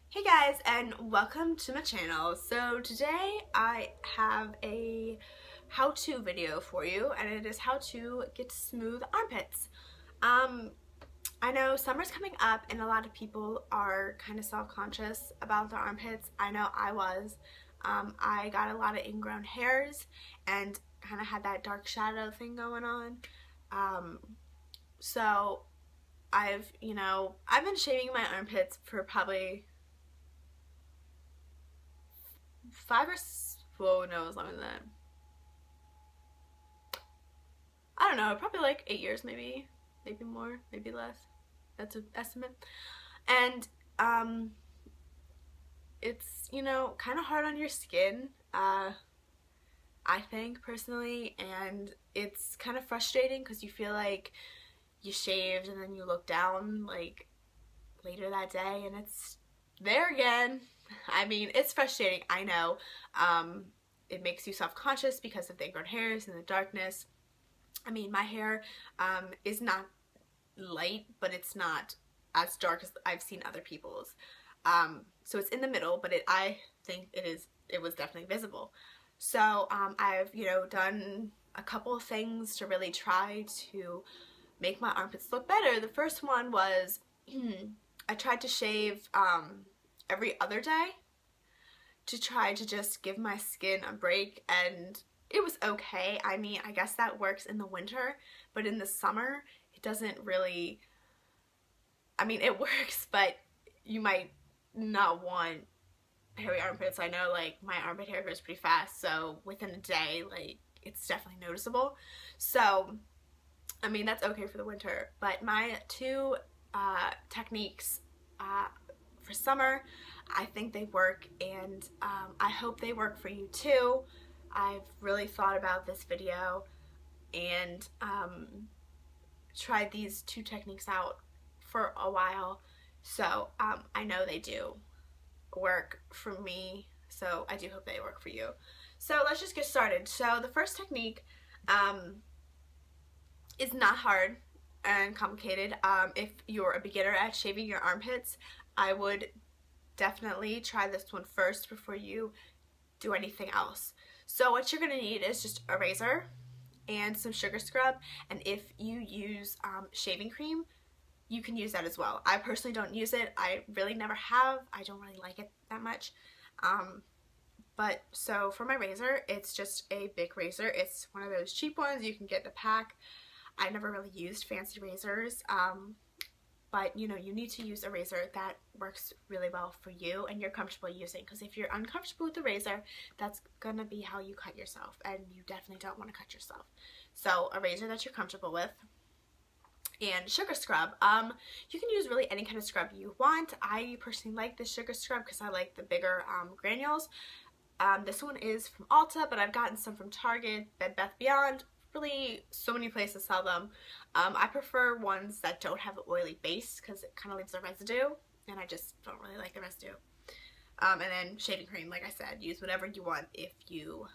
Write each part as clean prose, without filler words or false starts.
Hey guys, and welcome to my channel. So today I have a how-to video for you, and it is how to get smooth armpits. I know summer's coming up and a lot of people are kind of self-conscious about their armpits. I know I was. I got a lot of ingrown hairs and kind of had that dark shadow thing going on. So I've been shaving my armpits for probably it was longer than that. I don't know, probably like 8 years, maybe more, maybe less. That's an estimate. And it's kind of hard on your skin, I think personally, and it's kind of frustrating because you feel like you shaved and then you look down like later that day and it's there again. I mean, it's frustrating, I know. It makes you self-conscious because of the ingrown hairs and the darkness. I mean, my hair is not light, but it's not as dark as I've seen other people's. So it's in the middle, but I think it was definitely visible. So I've done a couple of things to really try to make my armpits look better. The first one was I tried to shave every other day to try to just give my skin a break, and it was okay. I mean, I guess that works in the winter, but in the summer it doesn't really. I mean, it works, but you might not want hairy armpits. I know, like, my armpit hair grows pretty fast, so within a day, like, it's definitely noticeable. So I mean, that's okay for the winter, but my two techniques for summer, I think they work, and I hope they work for you too. I've really thought about this video and tried these two techniques out for a while, so I know they do work for me, so I do hope they work for you. So let's just get started. So the first technique is not hard and complicated. If you're a beginner at shaving your armpits, I would definitely try this one first before you do anything else. So what you're going to need is just a razor and some sugar scrub, and if you use shaving cream, you can use that as well. I personally don't use it. I really never have. I don't really like it that much. But so for my razor, it's just a big razor. It's one of those cheap ones you can get in a pack. I never really used fancy razors, but you need to use a razor that works really well for you and you're comfortable using, because if you're uncomfortable with the razor, that's gonna be how you cut yourself, and you definitely don't want to cut yourself. So a razor that you're comfortable with, and sugar scrub. You can use really any kind of scrub you want. I personally like the sugar scrub because I like the bigger granules. This one is from Ulta, but I've gotten some from Target, Bed Bath & Beyond. Really, so many places sell them. I prefer ones that don't have an oily base because it kind of leaves a residue, and I just don't really like the residue. And then shaving cream, like I said, use whatever you want if you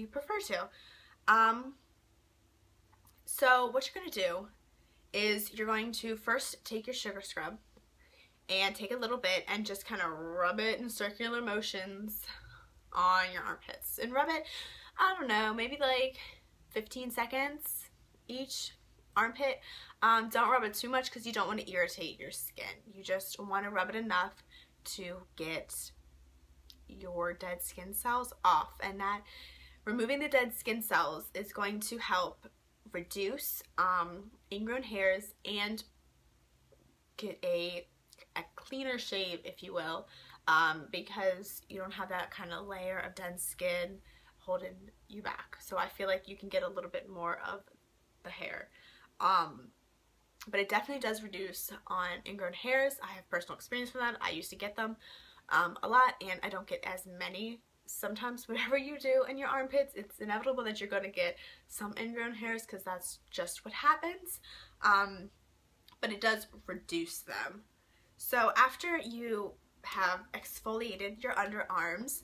prefer to. So what you're going to do is you're going to first take your sugar scrub and take a little bit and just kind of rub it in circular motions on your armpits, and rub it, I don't know, maybe like 15 seconds each armpit. Don't rub it too much because you don't want to irritate your skin. You just want to rub it enough to get your dead skin cells off, and that removing the dead skin cells is going to help reduce ingrown hairs and get a cleaner shave, if you will, because you don't have that kind of layer of dense skin holding you back. So I feel like you can get a little bit more of the hair, but it definitely does reduce on ingrown hairs. I have personal experience with that. I used to get them a lot, and I don't get as many. Sometimes whatever you do in your armpits, it's inevitable that you're going to get some ingrown hairs because that's just what happens, but it does reduce them. So after you have exfoliated your underarms,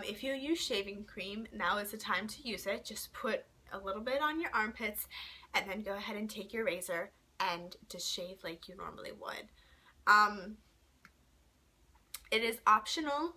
if you use shaving cream, now is the time to use it. Just put a little bit on your armpits and then go ahead and take your razor and just shave like you normally would. It is optional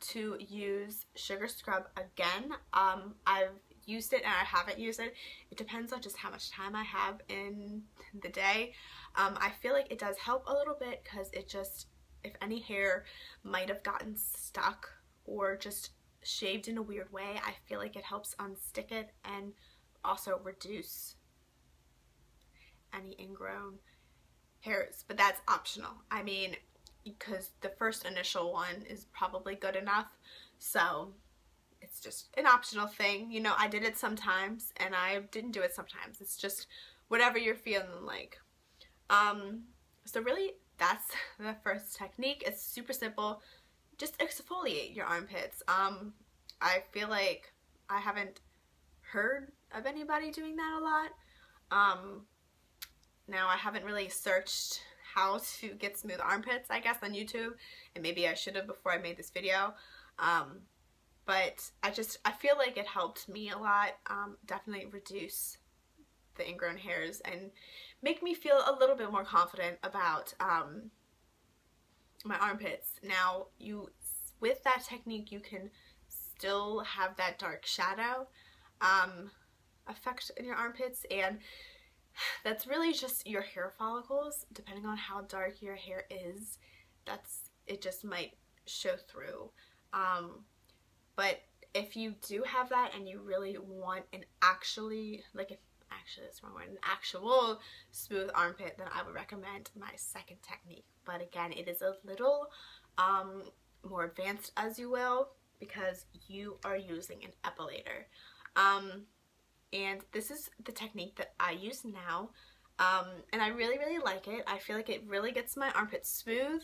to use sugar scrub again. I've used it and I haven't used it. It depends on just how much time I have in the day. I feel like it does help a little bit because it just, if any hair might have gotten stuck or just shaved in a weird way, I feel like it helps unstick it and also reduce any ingrown hairs, but that's optional. I mean, because the first initial one is probably good enough, so it's just an optional thing. You know, I did it sometimes and I didn't do it sometimes. It's just whatever you're feeling like. So really that's the first technique. It's super simple. Just exfoliate your armpits. I feel like I haven't heard of anybody doing that a lot. Now I haven't really searched how to get smooth armpits, I guess, on YouTube, and maybe I should have before I made this video. But I feel like it helped me a lot. Definitely reduce the ingrown hairs and make me feel a little bit more confident about my armpits. Now, with that technique, you can still have that dark shadow effect in your armpits, and that's really just your hair follicles. Depending on how dark your hair is, it just might show through. But if you do have that and you really want an actually that's the wrong word, an actual smooth armpit, then I would recommend my second technique. But again, it is a little more advanced, as you will, because you are using an epilator. And this is the technique that I use now, and I really, really like it. I feel like it really gets my armpits smooth.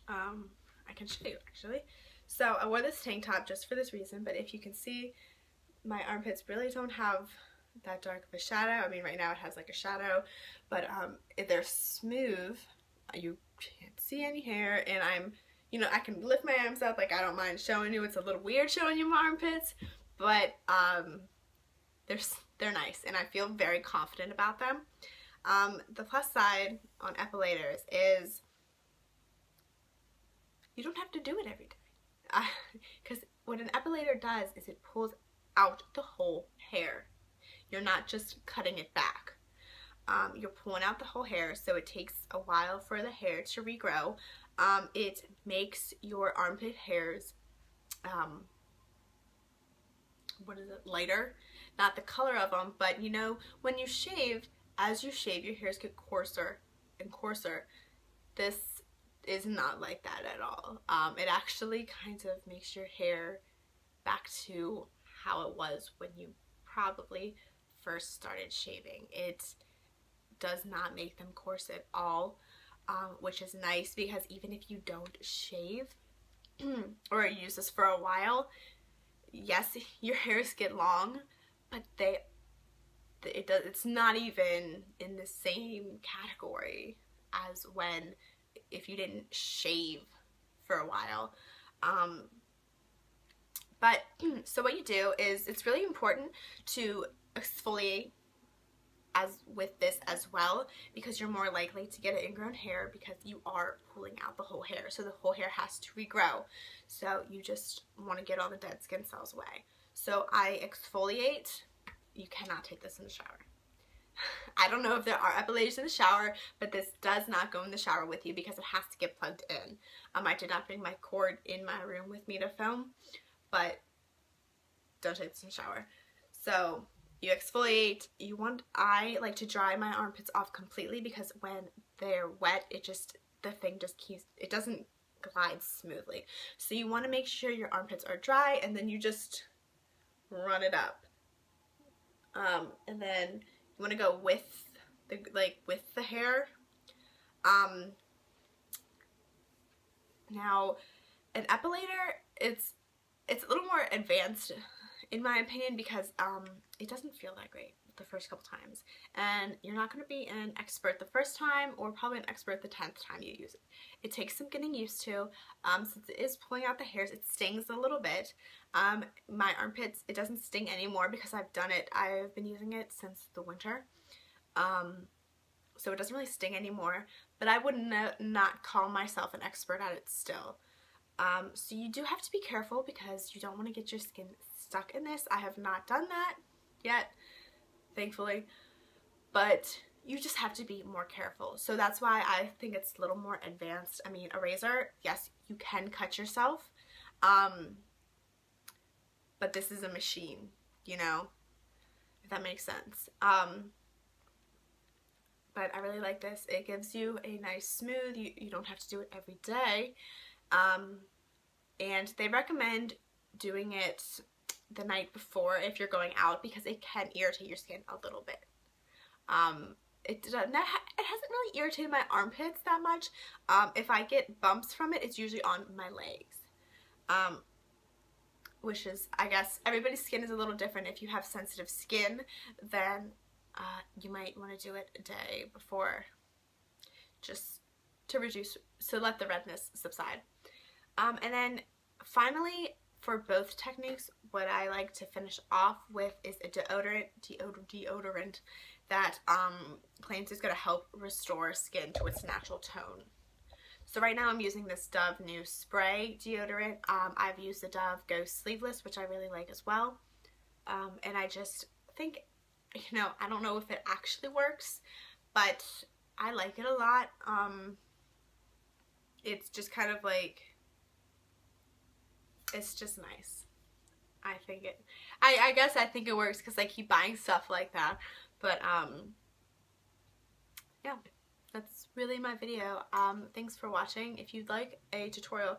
I can show you, actually. So I wore this tank top just for this reason, but if you can see, my armpits really don't have that dark of a shadow. I mean, right now it has like a shadow, but they're smooth. You can't see any hair, and I can lift my arms up. Like, I don't mind showing you. It's a little weird showing you my armpits, but they're nice, and I feel very confident about them. The plus side on epilators is you don't have to do it every day. Because what an epilator does is it pulls out the whole hair. You're not just cutting it back. You're pulling out the whole hair, so it takes a while for the hair to regrow. It makes your armpit hairs lighter. Not the color of them, but you know, when you shave, as you shave, your hairs get coarser and coarser. This is not like that at all. It actually kind of makes your hair back to how it was when you probably first started shaving. It does not make them coarse at all, which is nice, because even if you don't shave or use this for a while, yes, your hairs get long, but it's not even in the same category as if you didn't shave for a while. But so what you do is, it's really important to exfoliate with this as well, because you're more likely to get an ingrown hair because you are pulling out the whole hair. So the whole hair has to regrow. So you just want to get all the dead skin cells away. So I exfoliate. You cannot take this in the shower. I don't know if there are epilators in the shower, but this does not go in the shower with you because it has to get plugged in. I did not bring my cord in my room with me to film, but don't take this in the shower. So you exfoliate. I like to dry my armpits off completely, because when they're wet, the thing doesn't glide smoothly. So you want to make sure your armpits are dry, and then you just run it up. And then you want to go with the hair. Now, an epilator, it's a little more advanced in my opinion, because it doesn't feel that great the first couple times, and you're not going to be an expert the first time, or probably an expert the 10th time you use it. It takes some getting used to. Since it is pulling out the hairs, it stings a little bit. My armpits, it doesn't sting anymore because I've done it. I've been using it since the winter, so it doesn't really sting anymore. but I would not call myself an expert at it still. So you do have to be careful because you don't want to get your skin stuck in this. I have not done that yet, thankfully, but you just have to be more careful. So that's why I think it's a little more advanced. I mean, a razor, yes, you can cut yourself, but this is a machine, you know, if that makes sense. But I really like this. It gives you a nice smooth, you don't have to do it every day. And they recommend doing it the night before if you're going out because it can irritate your skin a little bit. It hasn't really irritated my armpits that much. If I get bumps from it, it's usually on my legs. Which is, I guess, everybody's skin is a little different. If you have sensitive skin, then you might want to do it a day before, just to let the redness subside. And then finally, for both techniques, what I like to finish off with is a deodorant that claims is going to help restore skin to its natural tone. So right now I'm using this Dove New Spray deodorant. I've used the Dove Go Sleeveless, which I really like as well. And I just think, you know, I don't know if it actually works, but I like it a lot. It's just kind of like, it's just nice. I guess I think it works because I keep buying stuff like that. But yeah, that's really my video. Thanks for watching. If you'd like a tutorial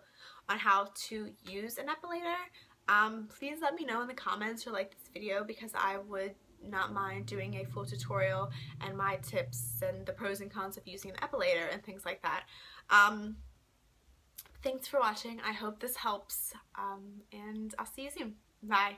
on how to use an epilator, please let me know in the comments or like this video, because I would not mind doing a full tutorial and my tips and the pros and cons of using an epilator and things like that. Thanks for watching. I hope this helps, and I'll see you soon. Bye.